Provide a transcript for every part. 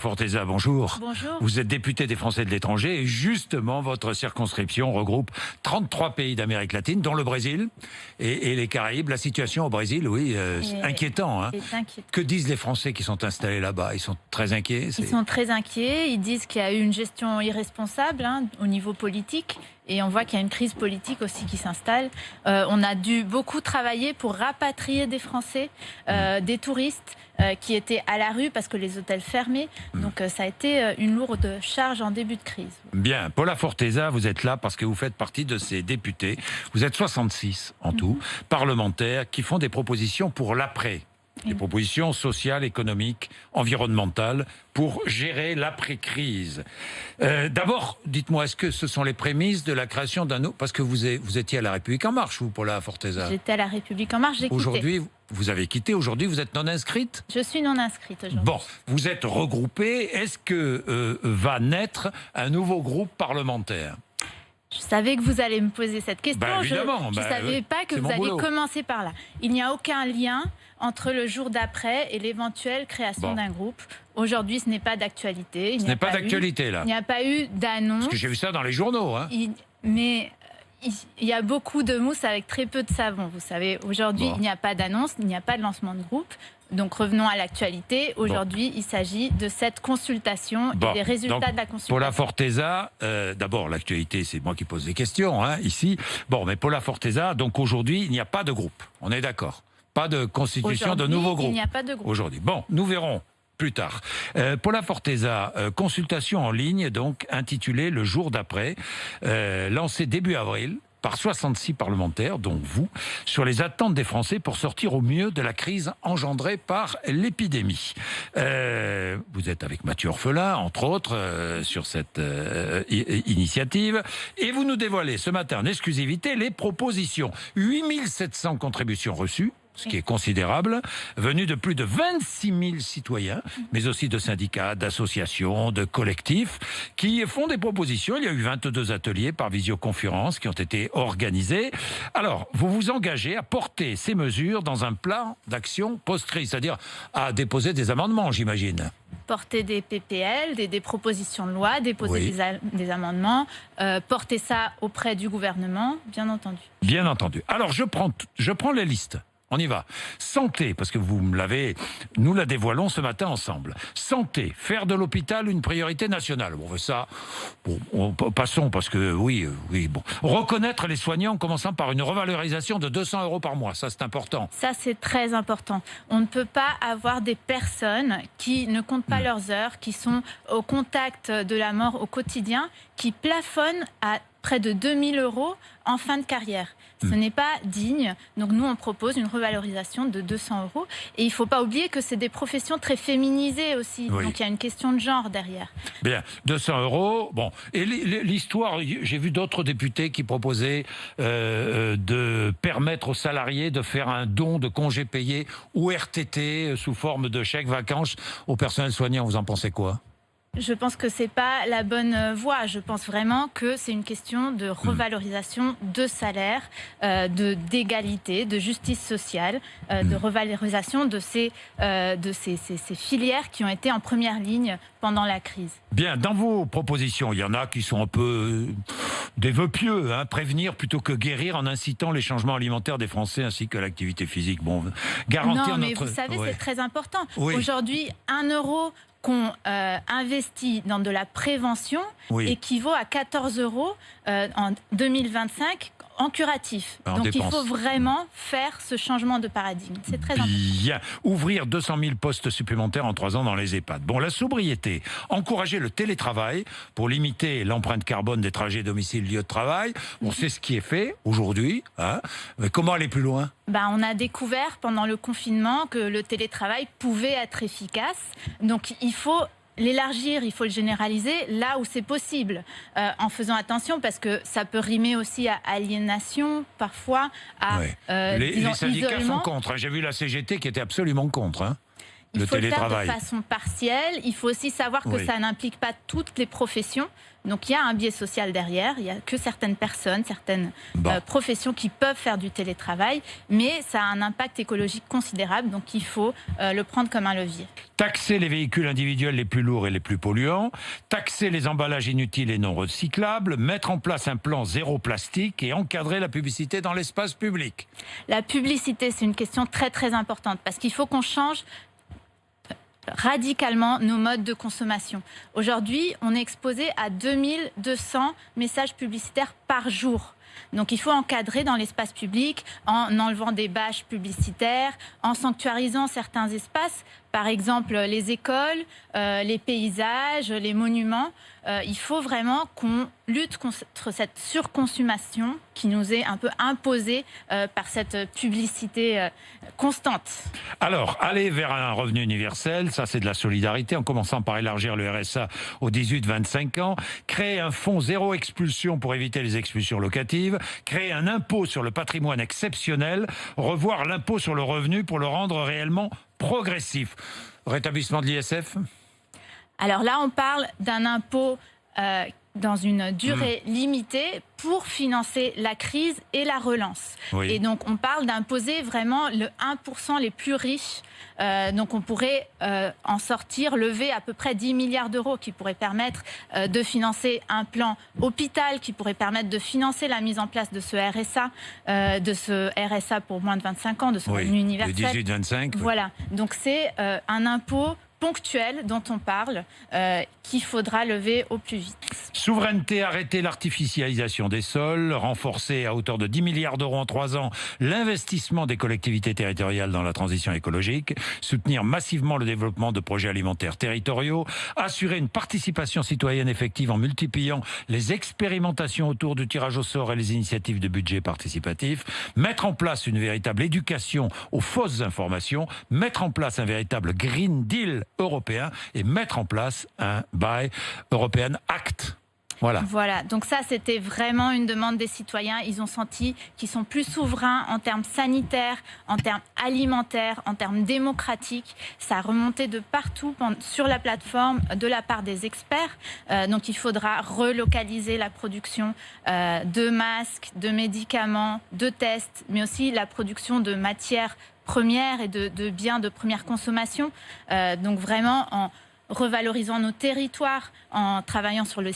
Forteza, bonjour. Bonjour. Vous êtes député des Français de l'étranger et justement votre circonscription regroupe 33 pays d'Amérique latine, dont le Brésil et les Caraïbes. La situation au Brésil, oui, inquiétant. Hein. C'est inquiétant. Que disent les Français qui sont installés là-bas? Ils sont très inquiets? Ils sont très inquiets. Ils disent qu'il y a eu une gestion irresponsable au niveau politique. Et on voit qu'il y a une crise politique aussi qui s'installe. On a dû beaucoup travailler pour rapatrier des Français, des touristes qui étaient à la rue parce que les hôtels fermaient. Donc ça a été une lourde charge en début de crise. Bien, Paula Forteza, vous êtes là parce que vous faites partie de ces députés. Vous êtes 66 en tout, parlementaires qui font des propositions pour l'après. Des propositions sociales, économiques, environnementales pour gérer l'après-crise. D'abord, dites-moi, est-ce que ce sont les prémices de la création d'un autre... Parce que vous étiez à La République En Marche, vous, Paula Forteza. J'étais à La République En Marche, j'ai quitté. Aujourd'hui, vous avez quitté. Aujourd'hui, vous êtes non inscrite? Je suis non inscrite aujourd'hui. Bon, vous êtes regroupés. Est-ce que va naître un nouveau groupe parlementaire? Je savais que vous allez me poser cette question. Évidemment, je ne savais pas que vous alliez commencer par là. Il n'y a aucun lien entre le jour d'après et l'éventuelle création d'un groupe. Aujourd'hui, ce n'est pas d'actualité. Ce n'est pas d'actualité, là. Il n'y a pas eu d'annonce. Parce que j'ai vu ça dans les journaux. Hein. Mais il y a beaucoup de mousse avec très peu de savon. Vous savez, aujourd'hui, il n'y a pas d'annonce, il n'y a pas de lancement de groupe. Donc revenons à l'actualité. Aujourd'hui, il s'agit de cette consultation et des résultats de la consultation. Paula Forteza, d'abord l'actualité, c'est moi qui pose des questions ici. Bon, mais Paula Forteza, donc aujourd'hui, il n'y a pas de groupe. On est d'accord? Pas de constitution de nouveau groupe. Il n'y a pas de groupe. Aujourd'hui. Bon, nous verrons plus tard. Paula Forteza, consultation en ligne, donc intitulée Le jour d'après, lancée début avril par 66 parlementaires, dont vous, sur les attentes des Français pour sortir au mieux de la crise engendrée par l'épidémie. Vous êtes avec Mathieu Orphelin, entre autres, sur cette initiative, et vous nous dévoilez ce matin en exclusivité les propositions. 8700 contributions reçues, ce qui est considérable, venu de plus de 26 000 citoyens, mais aussi de syndicats, d'associations, de collectifs, qui font des propositions. Il y a eu 22 ateliers par visioconférence qui ont été organisés. Alors, vous vous engagez à porter ces mesures dans un plan d'action post-crise, c'est-à-dire à déposer des amendements, j'imagine. Porter des PPL, des propositions de loi, déposer des amendements, porter ça auprès du gouvernement, bien entendu. Bien entendu. Alors, je prends les listes. On y va. Santé, parce que nous la dévoilons ce matin ensemble. Santé, faire de l'hôpital une priorité nationale. On veut ça. Passons, parce que oui. Bon. Reconnaître les soignants en commençant par une revalorisation de 200 € par mois. Ça, c'est important. Ça, c'est très important. On ne peut pas avoir des personnes qui ne comptent pas leurs heures, qui sont au contact de la mort au quotidien, qui plafonnent à près de 2 000 € en fin de carrière. Ce n'est pas digne. Donc nous, on propose une revalorisation de 200 €. Et il ne faut pas oublier que c'est des professions très féminisées aussi. Oui. Donc il y a une question de genre derrière. Bien, 200 €. Bon, et l'histoire, j'ai vu d'autres députés qui proposaient de permettre aux salariés de faire un don de congés payés ou RTT sous forme de chèques vacances au personnel soignant. Vous en pensez quoi ? Je pense que ce n'est pas la bonne voie. Je pense vraiment que c'est une question de revalorisation de salaire, d'égalité, de justice sociale, de revalorisation de ces filières qui ont été en première ligne pendant la crise. Bien, dans vos propositions, il y en a qui sont un peu des vœux pieux, prévenir plutôt que guérir en incitant les changements alimentaires des Français ainsi que l'activité physique. Bon, garantir non, mais vous savez, c'est très important. Oui. Aujourd'hui, 1 € qu'on investit dans de la prévention équivaut à 14 € en 2025 en curatif. Donc il faut vraiment faire ce changement de paradigme. C'est très important. Bien. Ouvrir 200 000 postes supplémentaires en 3 ans dans les EHPAD. Bon, la sobriété. Encourager le télétravail pour limiter l'empreinte carbone des trajets domicile-lieu de travail. On sait ce qui est fait aujourd'hui. Mais comment aller plus loin ? On a découvert pendant le confinement que le télétravail pouvait être efficace. Donc il faut l'élargir, il faut le généraliser là où c'est possible, en faisant attention parce que ça peut rimer aussi à aliénation, parfois à les syndicats isolement. sont contre. J'ai vu la CGT qui était absolument contre. Il le faut le faire de télétravail. façon partielle. Il faut aussi savoir que Oui. ça n'implique pas toutes les professions. Donc il y a un biais social derrière. Il n'y a que certaines personnes, certaines Bon. professions qui peuvent faire du télétravail. Mais ça a un impact écologique considérable. Donc il faut le prendre comme un levier. Taxer les véhicules individuels les plus lourds et les plus polluants, taxer les emballages inutiles et non recyclables, mettre en place un plan zéro plastique et encadrer la publicité dans l'espace public. La publicité, c'est une question très très importante parce qu'il faut qu'on change radicalement nos modes de consommation. Aujourd'hui, on est exposé à 2200 messages publicitaires par jour. Donc il faut encadrer dans l'espace public en enlevant des bâches publicitaires, en sanctuarisant certains espaces, par exemple les écoles, les paysages, les monuments. Il faut vraiment qu'on lutte contre cette surconsommation qui nous est un peu imposée par cette publicité constante. Alors, aller vers un revenu universel, ça c'est de la solidarité, en commençant par élargir le RSA aux 18-25 ans, créer un fonds zéro expulsion pour éviter les expulsions locatives, créer un impôt sur le patrimoine exceptionnel, revoir l'impôt sur le revenu pour le rendre réellement progressif. Rétablissement de l'ISF ? Alors là, on parle d'un impôt dans une durée limitée pour financer la crise et la relance. Oui. Et donc, on parle d'imposer vraiment le 1% les plus riches. Donc, on pourrait en sortir, lever à peu près 10 milliards d'euros qui pourraient permettre de financer un plan hôpital, qui pourrait permettre de financer la mise en place de ce RSA pour moins de 25 ans, de ce revenu universel. De 18-25. Voilà. Donc, c'est un impôt ponctuel dont on parle, qu'il faudra lever au plus vite. Souveraineté, arrêter l'artificialisation des sols, renforcer à hauteur de 10 milliards d'euros en 3 ans l'investissement des collectivités territoriales dans la transition écologique, soutenir massivement le développement de projets alimentaires territoriaux, assurer une participation citoyenne effective en multipliant les expérimentations autour du tirage au sort et les initiatives de budget participatif, mettre en place une véritable éducation aux fausses informations, mettre en place un véritable Green Deal européen et mettre en place un Buy European Act. Voilà. Donc ça, c'était vraiment une demande des citoyens. Ils ont senti qu'ils sont plus souverains en termes sanitaires, en termes alimentaires, en termes démocratiques. Ça a remonté de partout sur la plateforme de la part des experts. Donc il faudra relocaliser la production de masques, de médicaments, de tests, mais aussi la production de matières premières et de biens de première consommation. Donc vraiment en revalorisant nos territoires, en travaillant sur le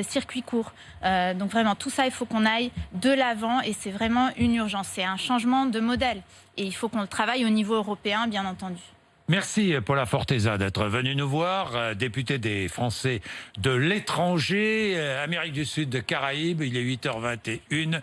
circuit court. Donc vraiment, tout ça, il faut qu'on aille de l'avant et c'est vraiment une urgence. C'est un changement de modèle et il faut qu'on le travaille au niveau européen, bien entendu. Merci Paula Forteza d'être venue nous voir, députée des Français de l'étranger, Amérique du Sud, Caraïbes. Il est 8h21.